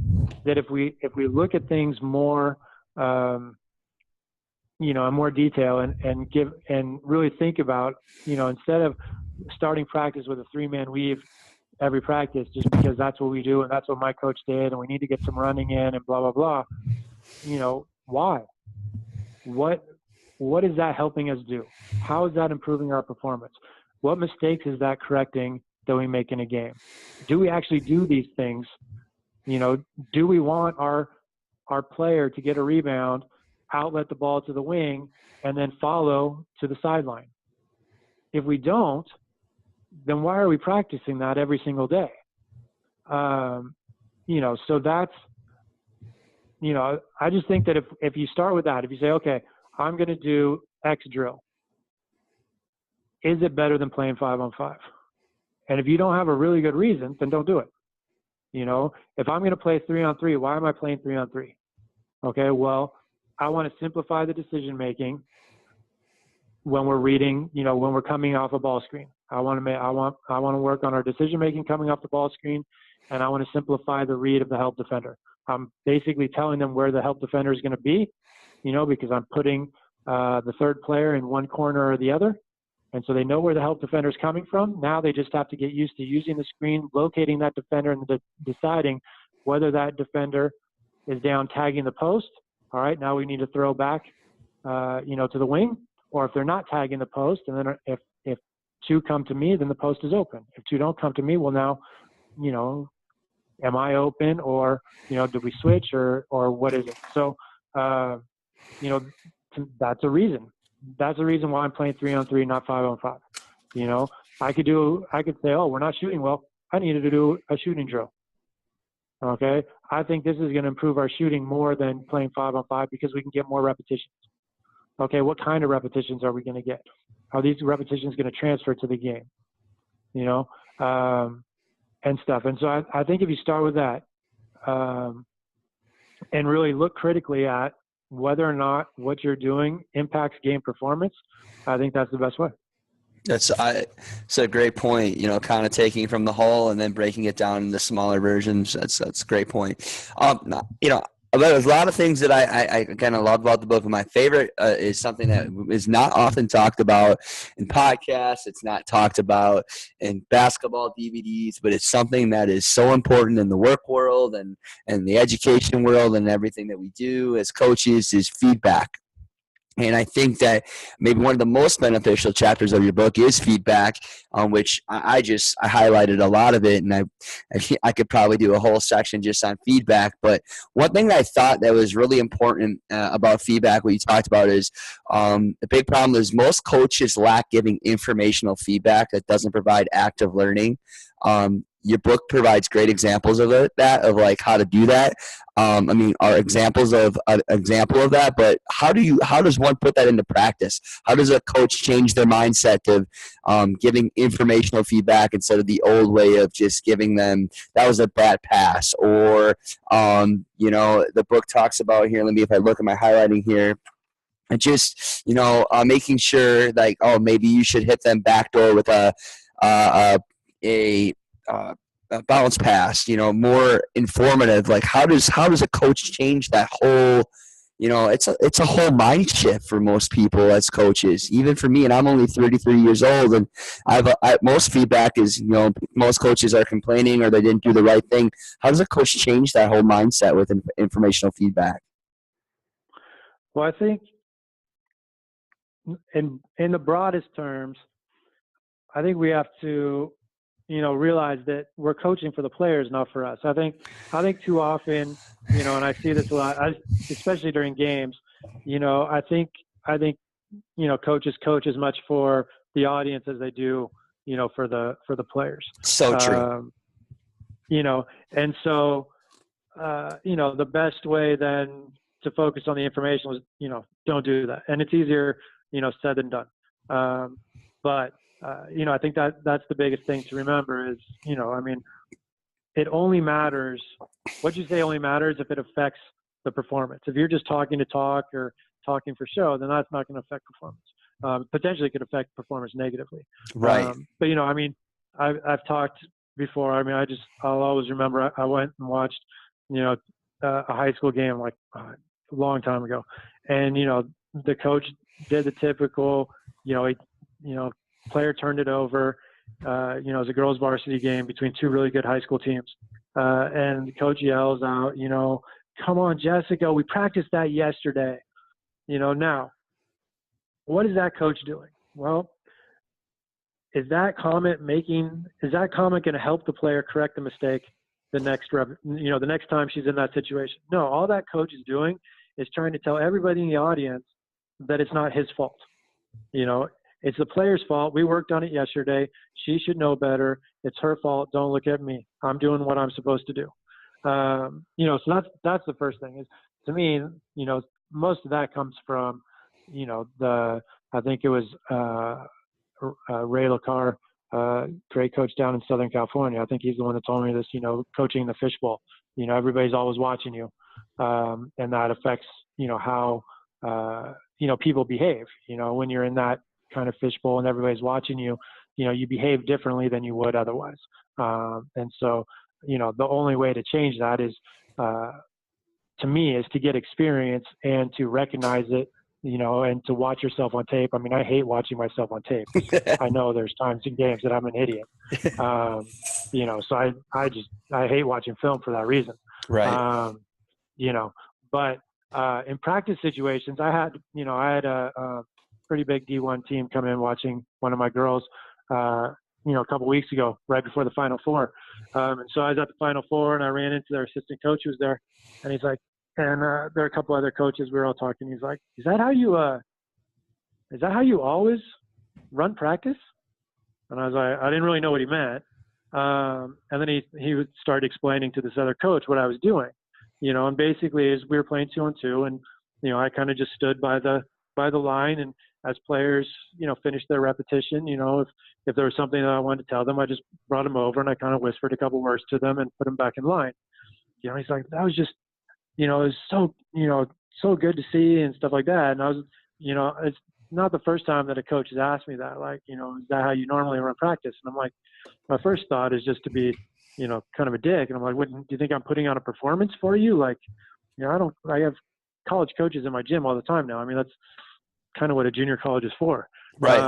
that if we look at things more, in more detail and really think about, instead of starting practice with a 3-man weave every practice just because that's what we do and that's what my coach did and we need to get some running in and blah, blah, blah, why? What is that helping us do? How is that improving our performance? What mistakes is that correcting that we make in a game? Do we actually do these things? Do we want our player to get a rebound, outlet the ball to the wing, and then follow to the sideline? If we don't, then why are we practicing that every single day? So that's, I just think that if you start with that, if you say, okay, I'm going to do X drill, is it better than playing 5-on-5? And if you don't have a really good reason, then don't do it. If I'm going to play 3-on-3, why am I playing 3-on-3? Okay, well, I want to simplify the decision making when we're reading, when we're coming off a ball screen. I want to work on our decision making coming off the ball screen, and I want to simplify the read of the help defender. I'm basically telling them where the help defender is going to be, because I'm putting the third player in one corner or the other. And so they know where the help defender is coming from. Now they just have to get used to using the screen, locating that defender, and deciding whether that defender is down tagging the post. All right, now we need to throw back, to the wing. Or if they're not tagging the post, and then if 2 come to me, then the post is open. If 2 don't come to me, well, now, am I open, or did we switch, or what is it? So, that's a reason. That's the reason why I'm playing 3-on-3, not 5-on-5. I could say, oh, we're not shooting well. I needed to do a shooting drill. Okay. I think this is going to improve our shooting more than playing 5-on-5 because we can get more repetitions. Okay. What kind of repetitions are we going to get? Are these repetitions going to transfer to the game? And stuff. And so I think if you start with that, and really look critically at whether or not what you're doing impacts game performance, I think that's the best way. That's a great point, kind of taking from the whole and then breaking it down into smaller versions. That's a great point. There's a lot of things that I kind of love about the book. And my favorite is something that is not often talked about in podcasts. It's not talked about in basketball DVDs, but it's something that is so important in the work world and the education world and everything that we do as coaches is feedback. And I think that maybe one of the most beneficial chapters of your book is feedback, which I highlighted a lot of it, and I could probably do a whole section just on feedback. But one thing that I thought that was really important about feedback, what you talked about, is the big problem is most coaches lack giving informational feedback that doesn't provide active learning. Your book provides great examples of of like how to do that. Are examples of an example of that, but how does one put that into practice? How does a coach change their mindset to giving informational feedback instead of the old way of just giving them, that was a bad pass, or the book talks about here, let me, if I look at my highlighting here, and just, making sure like, oh, maybe you should hit them backdoor with a bounce pass, more informative. Like how does a coach change that whole, it's a whole mind shift for most people as coaches, even for me, and I'm only 33 years old, and most feedback is, most coaches are complaining or they didn't do the right thing. How does a coach change that whole mindset with informational feedback? Well, I think in the broadest terms, I think we have to, realize that we're coaching for the players, not for us. I think too often, and I see this a lot, especially during games, I think, coaches coach as much for the audience as they do, for the players. So true. And so, the best way then to focus on the information was, don't do that. And it's easier, said than done. But I think that's the biggest thing to remember is, it only matters. What you say only matters if it affects the performance. If you're just talking to talk or talking for show, then that's not going to affect performance. Potentially could affect performance negatively. Right. But, I mean, I've talked before. I mean, I'll always remember I went and watched, a high school game like a long time ago. And, the coach did the typical, player turned it over. It was a girls varsity game between two really good high school teams. And the coach yells out, come on, Jessica, we practiced that yesterday. Now, what is that coach doing? Well, is that comment going to help the player correct the mistake the next time she's in that situation? No, all that coach is doing is trying to tell everybody in the audience that it's not his fault. It's the player's fault. We worked on it yesterday. She should know better. It's her fault. Don't look at me. I'm doing what I'm supposed to do. So that's the first thing is, to me, most of that comes from, I think it was Ray LaCar, great coach down in Southern California. I think he's the one that told me this, coaching the fishbowl, everybody's always watching you. And that affects, how, people behave, when you're in that kind of fishbowl and everybody's watching you, you behave differently than you would otherwise. And so, the only way to change that is, to me, is to get experience and to recognize it, and to watch yourself on tape. I mean, I hate watching myself on tape. I know there's times in games that I'm an idiot. So I hate watching film for that reason. Right. But in practice situations, I had a pretty big D1 team come in watching one of my girls, a couple weeks ago, right before the Final Four. And so I was at the Final Four, and I ran into their assistant coach who was there, and he's like, and there are a couple other coaches. We were all talking. He's like, "Is that how you always run practice?" And I was like, I didn't really know what he meant. And then he started explaining to this other coach what I was doing, and basically is we were playing 2-on-2, and I kind of just stood by the line, and as players, finished their repetition, if there was something that I wanted to tell them, I just brought them over and I kind of whispered a couple words to them and put them back in line. He's like, that was just, it was so, so good to see and stuff like that. And I was, it's not the first time that a coach has asked me that, like, is that how you normally run practice? And I'm like, my first thought is just to be, kind of a dick. And I'm like, what, do you think I'm putting on a performance for you? Like, I have college coaches in my gym all the time now. I mean, that's kind of what a junior college is for. Right.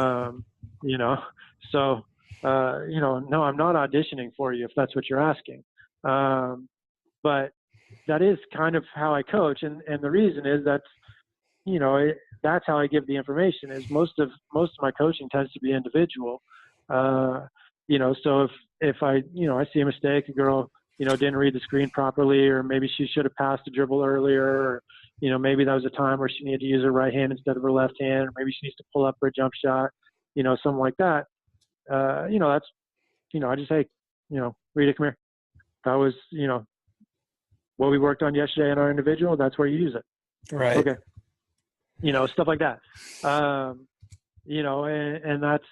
So, no, I'm not auditioning for you if that's what you're asking. But that is kind of how I coach. And the reason is that's how I give the information is most of my coaching tends to be individual. So if I see a mistake, a girl, didn't read the screen properly, or maybe she should have passed a dribble earlier, or, maybe that was a time where she needed to use her right hand instead of her left hand, or maybe she needs to pull up for a jump shot, something like that. That's, I just say, Rita, come here. That was, what we worked on yesterday in our individual, that's where you use it. Right. Okay. Stuff like that. And that's,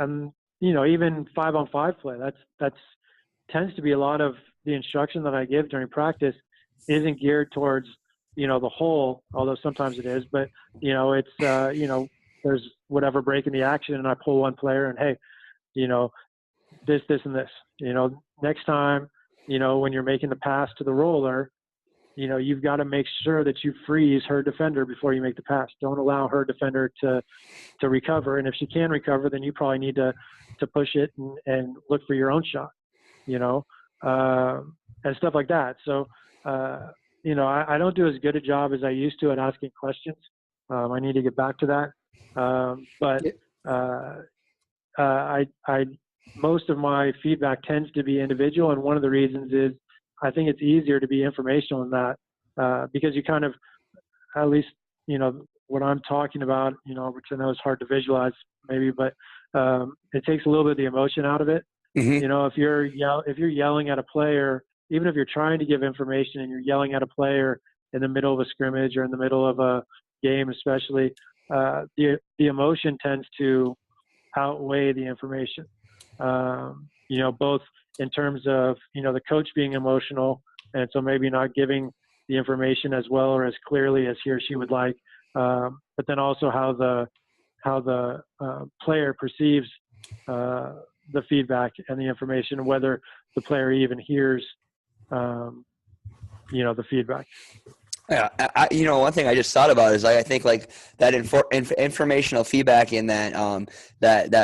even 5-on-5 play, that's tends to be a lot of the instruction that I give during practice isn't geared towards, the whole, although sometimes it is, but, it's, there's whatever break in the action and I pull one player and, hey, this, and this, next time, when you're making the pass to the roller, you've got to make sure that you freeze her defender before you make the pass. Don't allow her defender to recover. And if she can recover, then you probably need to push it and look for your own shot, and stuff like that. So, I don't do as good a job as I used to at asking questions. I need to get back to that. I most of my feedback tends to be individual. And one of the reasons is I think it's easier to be informational in that, because you kind of, at least, what I'm talking about, which I know is hard to visualize maybe, but it takes a little bit of the emotion out of it. Mm-hmm. If you're yelling at a player, even if you're trying to give information and you're yelling at a player in the middle of a scrimmage or in the middle of a game, especially, the emotion tends to outweigh the information. Both in terms of, the coach being emotional, and so maybe not giving the information as well or as clearly as he or she would like. But then also how the player perceives the feedback and the information, whether the player even hears, the feedback. Yeah, one thing I just thought about is I think like that informational feedback and that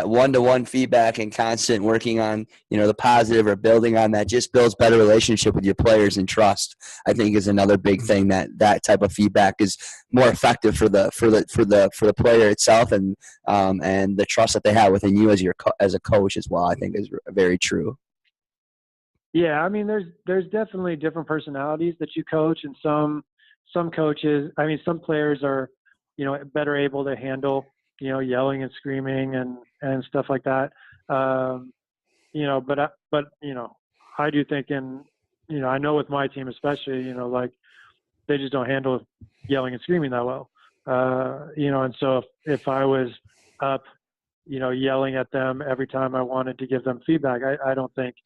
one-to-one feedback and constant working on the positive or building on that just builds better relationship with your players and trust. I think is another big thing that type of feedback is more effective for the player itself and the trust that they have within you as a coach as well. I think is very true. Yeah, I mean, there's definitely different personalities that you coach, and some coaches, I mean, some players are, better able to handle, yelling and screaming and stuff like that. But I do think I know with my team especially, like they just don't handle yelling and screaming that well. And so if I was up, yelling at them every time I wanted to give them feedback, I don't think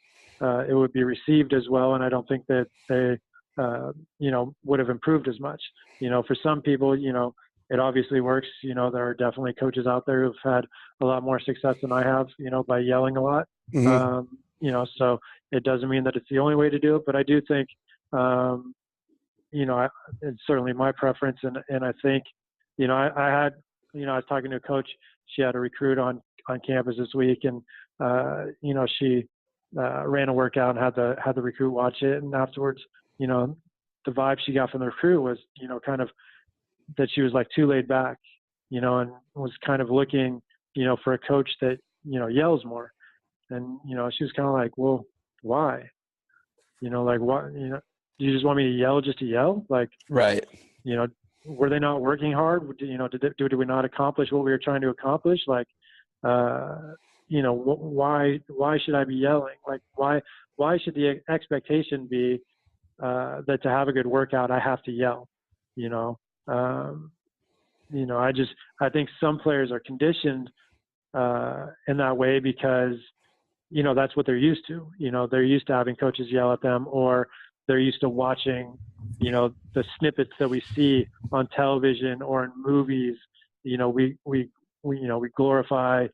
it would be received as well. And I don't think that they, would have improved as much. For some people, it obviously works. There are definitely coaches out there who've had a lot more success than I have, by yelling a lot. Mm-hmm. So it doesn't mean that it's the only way to do it, but I do think, it's certainly my preference. And I think, I had, I was talking to a coach, she had a recruit on campus this week, and, she ran a workout and had the recruit watch it. And afterwards, the vibe she got from the recruit was, kind of that she was like too laid back, and was kind of looking, for a coach that, yells more. And, she was kind of like, well, why? Like what, do you just want me to yell just to yell? Like, right. Were they not working hard? Did we not accomplish what we were trying to accomplish? Like, why should I be yelling? Like, why should the expectation be that to have a good workout, I have to yell? I think some players are conditioned in that way because, that's what they're used to. They're used to having coaches yell at them, or they're used to watching, the snippets that we see on television or in movies. We glorify,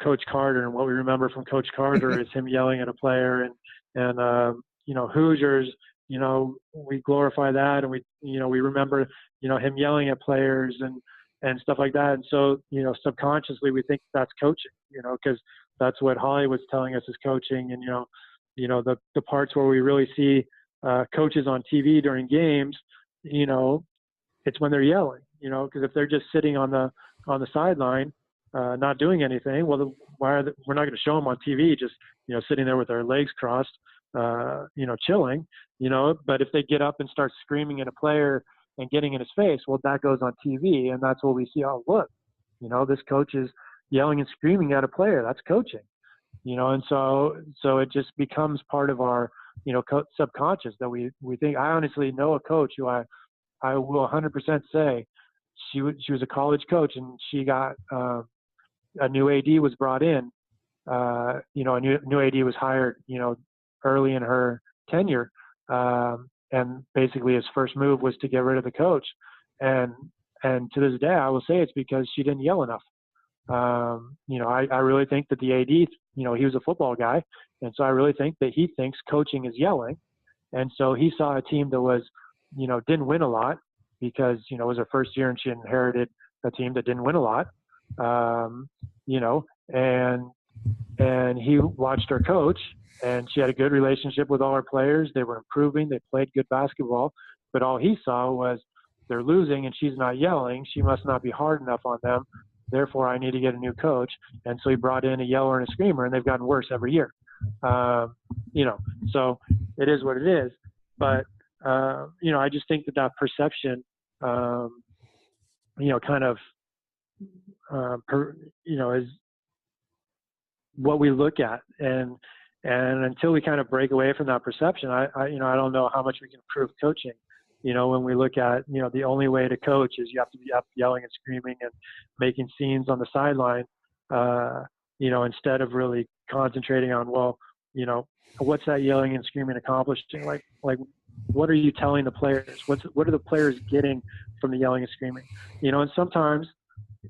Coach Carter, and what we remember from Coach Carter is him yelling at a player, and Hoosiers, we glorify that, and we remember, him yelling at players and stuff like that. And so, subconsciously we think that's coaching, because that's what Hollywood's telling us is coaching. And, the parts where we really see coaches on TV during games, it's when they're yelling, because if they're just sitting on the sideline, not doing anything, well, we're not going to show them on TV, just, sitting there with their legs crossed, chilling, but if they get up and start screaming at a player and getting in his face, well, that goes on TV, and that's what we see. Oh, look, this coach is yelling and screaming at a player. That's coaching, and so it just becomes part of our, subconscious that we think. I honestly know a coach who I will 100% say she was a college coach, and she got a new AD was brought in. A new AD was hired, early in her tenure, and basically his first move was to get rid of the coach. And to this day, I will say it's because she didn't yell enough. I really think that the AD, he was a football guy, and so I really think that he thinks coaching is yelling. And so he saw a team that was, didn't win a lot because, it was her first year and she inherited a team that didn't win a lot. And he watched her coach, and she had a good relationship with all her players. They were improving. They played good basketball, but all he saw was they're losing and she's not yelling. She must not be hard enough on them. Therefore, I need to get a new coach. And so he brought in a yeller and a screamer, and they've gotten worse every year. So it is what it is. But, I just think that perception, is what we look at. And until we kind of break away from that perception, I don't know how much we can improve coaching. When we look at, the only way to coach is you have to be up yelling and screaming and making scenes on the sideline, instead of really concentrating on, well, what's that yelling and screaming accomplishing? Like what are you telling the players? What are the players getting from the yelling and screaming? And sometimes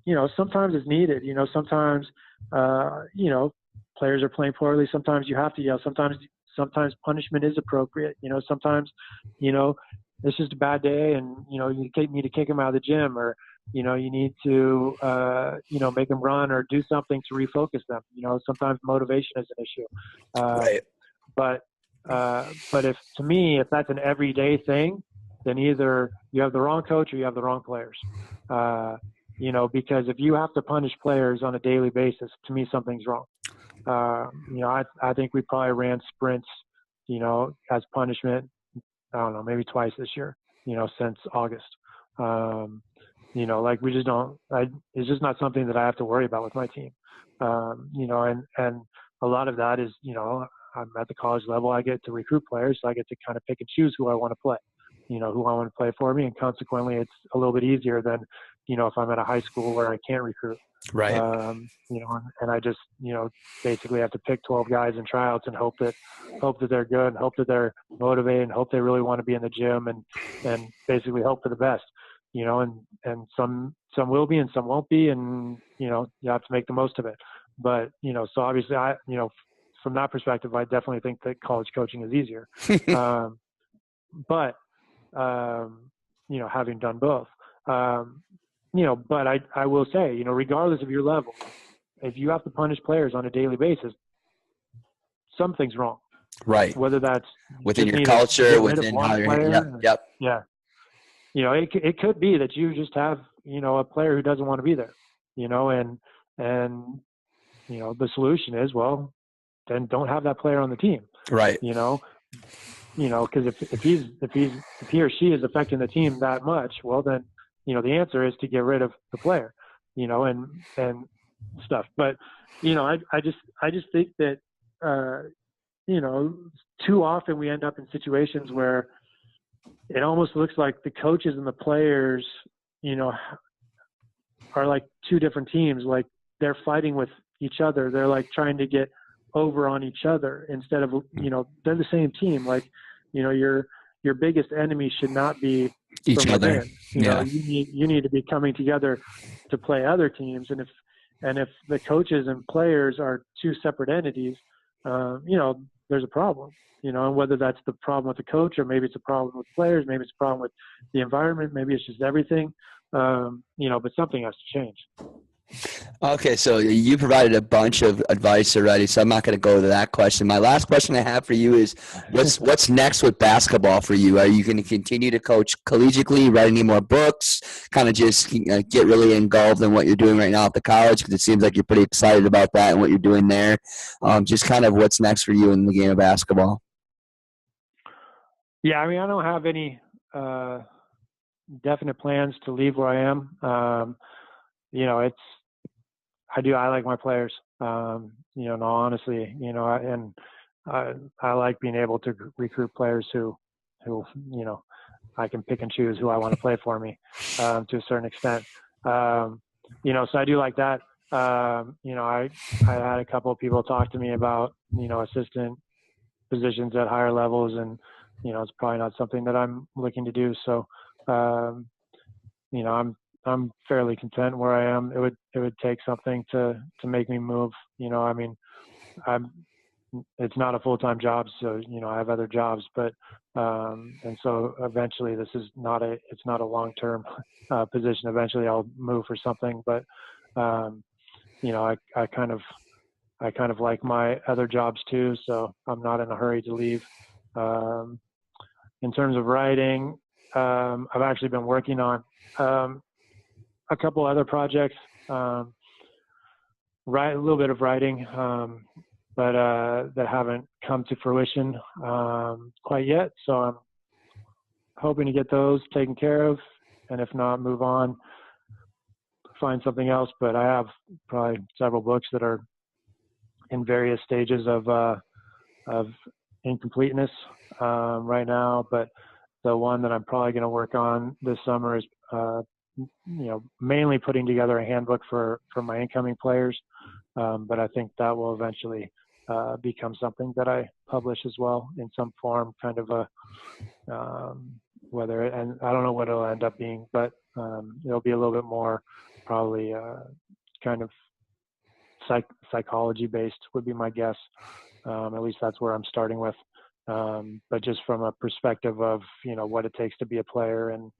it's needed. Sometimes, players are playing poorly. Sometimes you have to yell. Sometimes punishment is appropriate. Sometimes, it's just a bad day, and you need to kick them out of the gym, or you need to make them run or do something to refocus them. Sometimes motivation is an issue. Right. But if that's an everyday thing, then either you have the wrong coach or you have the wrong players. Because if you have to punish players on a daily basis, to me, something's wrong. I think we probably ran sprints, as punishment, I don't know, maybe twice this year, since August. We just don't, it's just not something that I have to worry about with my team. And a lot of that is, I'm at the college level, I get to recruit players, so I get to kind of pick and choose who I want to play, who I want to play for me. And consequently, it's a little bit easier than, if I'm at a high school where I can't recruit. Right. And I just, basically have to pick 12 guys in tryouts and hope that they're good, hope that they're motivated, and hope they really want to be in the gym, and basically hope for the best, and some will be and some won't be. And, you have to make the most of it. But, so obviously from that perspective, I definitely think that college coaching is easier. But having done both, but I will say, regardless of your level, if you have to punish players on a daily basis, something's wrong. Right. Whether that's within your culture, within how you're, yep. Yeah. It could be that you just have, a player who doesn't want to be there, and the solution is, well, then don't have that player on the team. Right. Because if he or she is affecting the team that much, well, then, the answer is to get rid of the player, and stuff. But, I just think that, too often we end up in situations where it almost looks like the coaches and the players, are like two different teams. Like they're fighting with each other. They're like trying to get over on each other instead of, they're the same team. Like, your biggest enemy should not be each from other. within. You need to be coming together to play other teams. And if the coaches and players are two separate entities, there's a problem, and whether that's the problem with the coach, or maybe it's a problem with players, maybe it's a problem with the environment, maybe it's just everything, but something has to change. Okay, so you provided a bunch of advice already, so I'm not going to go to that question. My last question I have for you is, what's next with basketball for you? Are you going to continue to coach collegiately, write any more books, kind of just get really involved in what you're doing right now at the college? Because it seems like you're pretty excited about that and what you're doing there. Just kind of what's next for you in the game of basketball? Yeah, I don't have any definite plans to leave where I am. I like my players, no, honestly, I like being able to recruit players who, I can pick and choose who I want to play for me, to a certain extent. So I do like that. I had a couple of people talk to me about, assistant positions at higher levels, and, it's probably not something that I'm looking to do. So, I'm fairly content where I am. It would take something to make me move. It's not a full-time job, so I have other jobs, but and so eventually it's not a long-term position. Eventually I'll move for something, but I kind of like my other jobs too, so I'm not in a hurry to leave. In terms of writing, I've actually been working on a couple other projects, write a little bit of writing, but that haven't come to fruition quite yet. So I'm hoping to get those taken care of, and if not, move on, find something else. But I have probably several books that are in various stages of incompleteness right now. But the one that I'm probably going to work on this summer is mainly putting together a handbook for my incoming players. But I think that will eventually become something that I publish as well in some form, kind of a whether, and I don't know what it'll end up being, but it'll be a little bit more probably kind of psychology based would be my guess. At least that's where I'm starting with. But just from a perspective of, what it takes to be a player and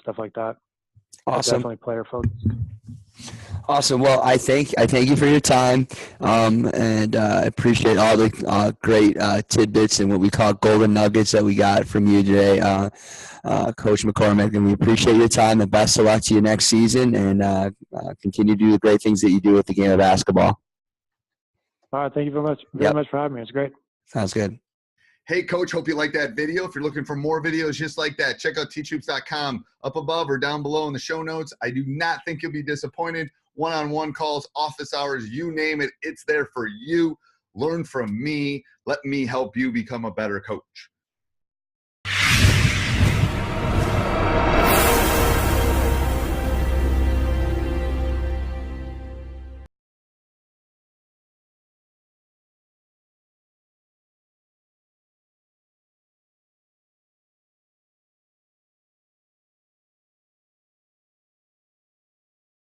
stuff like that. Awesome. Definitely player focused. Awesome. Well, I thank you for your time, and I appreciate all the great tidbits and what we call golden nuggets that we got from you today, Coach McCormick. And we appreciate your time. And best of luck to you next season, and continue to do the great things that you do with the game of basketball. All right. Thank you very much for having me. It's great. Sounds good. Hey, Coach, hope you like that video. If you're looking for more videos just like that, check out teachhoops.com up above or down below in the show notes. I do not think you'll be disappointed. One-on-one calls, office hours, you name it, it's there for you. Learn from me. Let me help you become a better coach.